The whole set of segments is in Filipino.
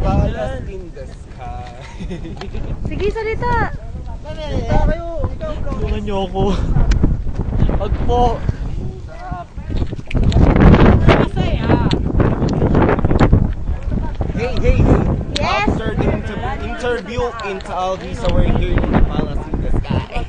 Palace in the sky. Sige, salita. Salita kayo. Ikaw. Tulungan niyo ako. Wag po. Hey. Yes. After the interview in Alvisa, we're here in the Palace in the sky.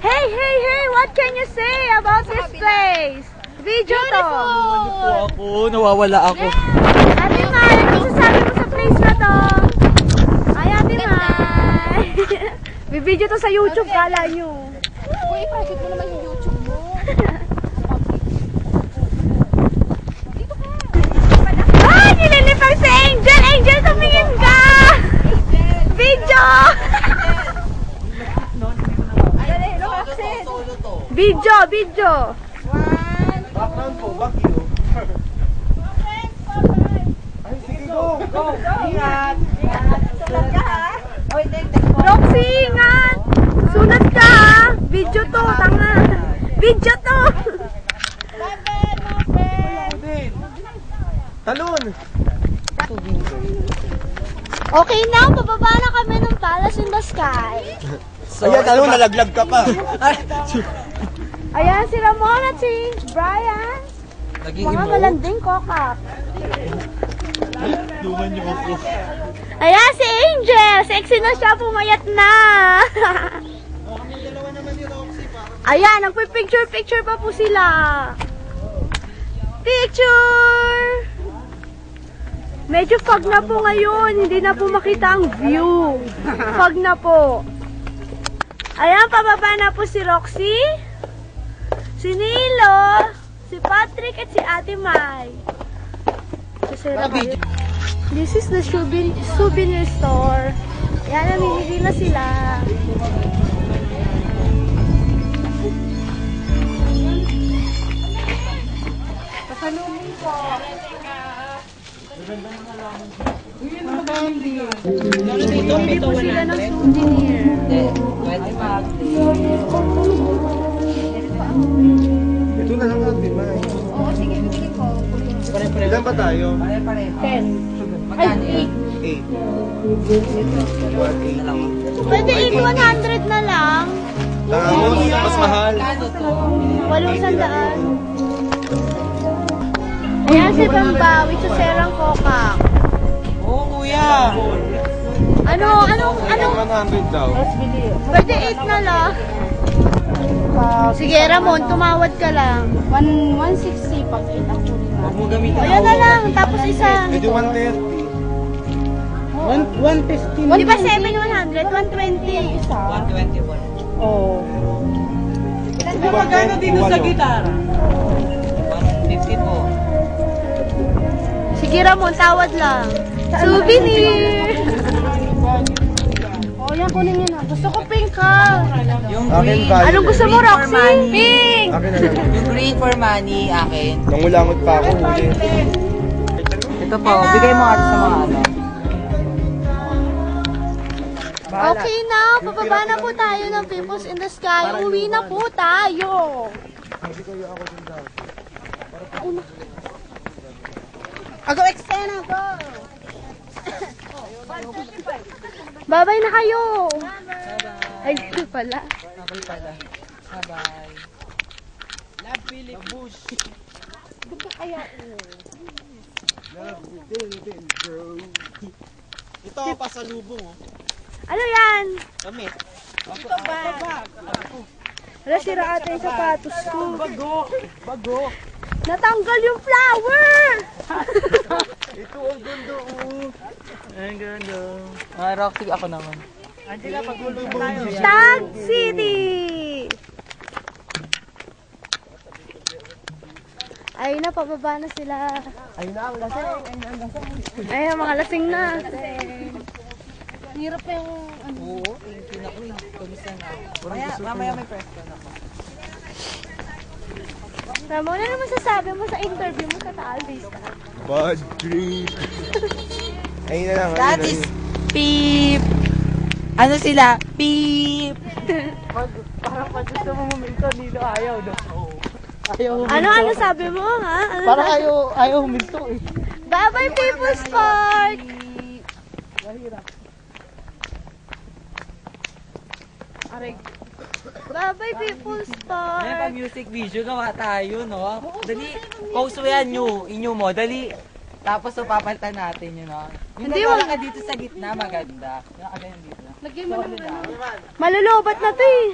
Hey, what can you say about this place? Video to. Tulungan niyo po ako. Nawawala ako. Ate Mai, ano masasabi mo sa place na to? Ay, Ate Mai. Bibidyo to sa YouTube, kala nyo. Uy, project mo naman yung YouTube mo. Dito ka. Ay, nililipang si Angel! Angel, tumingin ka! Video! Video! Background po, back you. Ay, sige, go! Ingat. Sulat ka ha? Oy, Roxy, ingat! Sunod ka ha! Video to, tanga! Video to! Talon! Okay na, pababa na kami ng Palace in the Sky. Ayan, talon, nalaglag ka pa. Ayan, si Ramon at si Brian. Mga malanding kokak. Tulungan niyo ako. Ayan, si Angel. Sexy na siya, pumayat na. Ayan, nagpipicture-picture pa po sila. Picture! Medyo fog na po ngayon. Hindi na po makita ang view. Fog na po. Ayan, pababa na po si Roxy, si Nilo, si Patrick at si Ate Mai. This is the souvenir store. Ayan, namimili na sila. Pasalubong po. Bumili po sila ng souvenir. Ito na lang natin, May. Oo, sige, bibili ko. Ilan ba tayo? 10. Ay, 8. 180. Pwede 800 na lang. Tapos, mas mahal. 800. Ayan si Bambawi sa Serang Kokak. Oo, kuya. Anong? 100 daw. Pwede 8 na lang. Sige, Ramon, tumawad ka lang. 160 pag 8 ang kunin na. Huwag mo gamitin. Ayan na lang, tapos isa. Pwede 130. 150. Di ba 7,100? 120. Isa. 121. Oo. Magkano dito sa gitara? 150 po. Sige, Ramon, tawad lang. Souvenir! Oh, yan kunin niyo na. Gusto ko pink ha. Yung Akin, green. value. Anong gusto mo, Roxy? Pink! Akin na lang. Yung green for money, akin. Nangulangot pa ako, huli. Ito po, bigay mo ata sa mga ano. Okay na, pababa na po tayo ng Peoples in the Sky. Uwi na po tayo. Ako extend go. Babay na kayo. Ay, dito pala. Bye-bye. Love Philip Bush. Ito, pasalubong, oh. Ano yan? Kami. Ito ba? Wala, sira ata yung sapatos ko. Bago. Natanggal yung flower! Ito, ang ganda, oh. Ang ganda. Roxy, ako naman. Angela, pag-ulong tayo. Tag City! Ayun na, pababa na sila. Ayun na, ang lasing. Ayun na, ang lasing. Ayun, mga lasing na. Hirap yung ano. Oo, thank you na ko. Kamusta na? Mamaya may press ko na ako. Ramon, ano masasabi mo sa interview mo sa Taal Vista? Bad trip. Ayun na lang. That is Peep. Ano sila? Peep. Parang pag gusto mo muminto, Nilo ayaw, no? Ayaw Ano sabi mo, ha? Ano Parang sabi? ayaw huminto eh. Bye-bye, People's Park! Bye-bye, People's May Park! pang-music video gawa tayo, no? Dali, post mo yan, inyo mo, dali. Tapos so, papalitan natin yun, no? Yung Hindi, nagkala wag- ka dito sa gitna, maganda. Yung kagayan dito. Lagyan mo naman. Malulubat na to eh.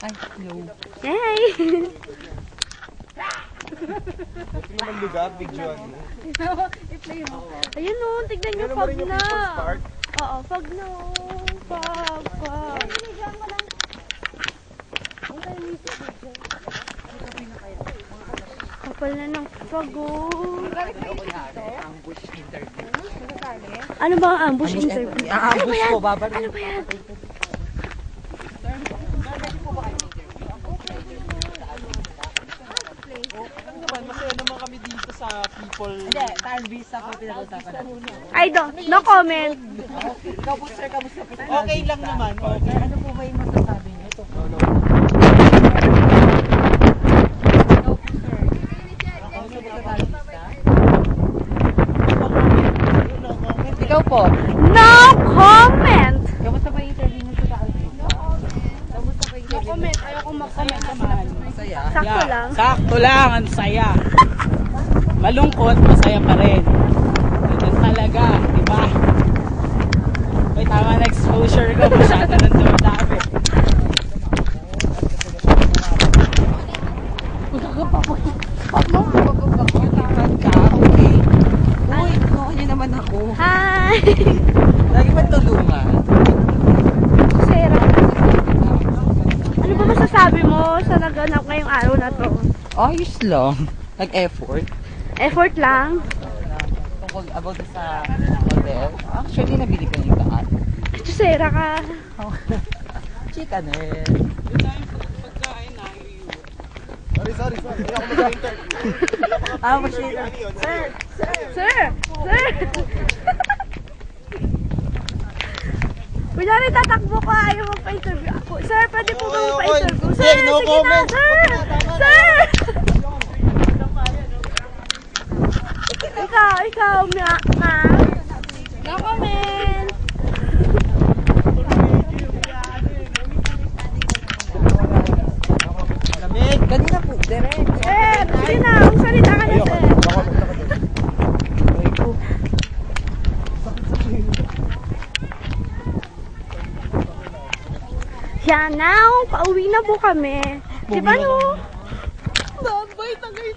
Ay, hello. Hey! Hindi naman lugar, videoan mo. Ayun o, tignan nyo, Pero fog rin yung na. People's Park. Oo, fog na. Fog. Kapal na ng fog oh. Ambush interview. Ano ba ang ambush interview? Ambush ko, babar. Ano ba yan? Masaya naman kami dito sa people. Hindi, time visa po pinag-usapan natin. I don't, no comment. Ikaw po sir, kamusta po? Okay lang naman. Okay. Ano po ba yung masasabi niyo? Ito po. Ikaw po. No comment! Kamusta ba yung interview niyo sa Alvisa? No comment, ayoko mag-comment naman. Masaya. Sakto lang. Sakto lang, ang saya. Malungkot, masaya pa rin. Ganun talaga, di ba? May tama na exposure ko, masyado nang dumadami. Okay. Uy, okay niyo naman ako. Hi! Lagi ba tulungan? Sarah. Ano ba masasabi mo sa naganap ngayong araw na to? Ayos lang. Nag-effort. Effort lang. Tungkol about sa hotel. Actually, nabili ko yung daan. Sarah ka. Chika na eh. Sorry. Hindi ako mag-interview. Machine. Sir! Sir! Kunyari tatakbo ka, ayaw magpa-interview ako. Sir, pwede po ba magpa-interview? Hindi, Sir, no sige comment. na, sir! Sir! Ikaw, ma. No comment. Lamig. Kanina po, direct. Sir, sige na, magsalita ka na, sir. Yan now, pauwi na po kami. Di ba no? Bye-bye, tagay.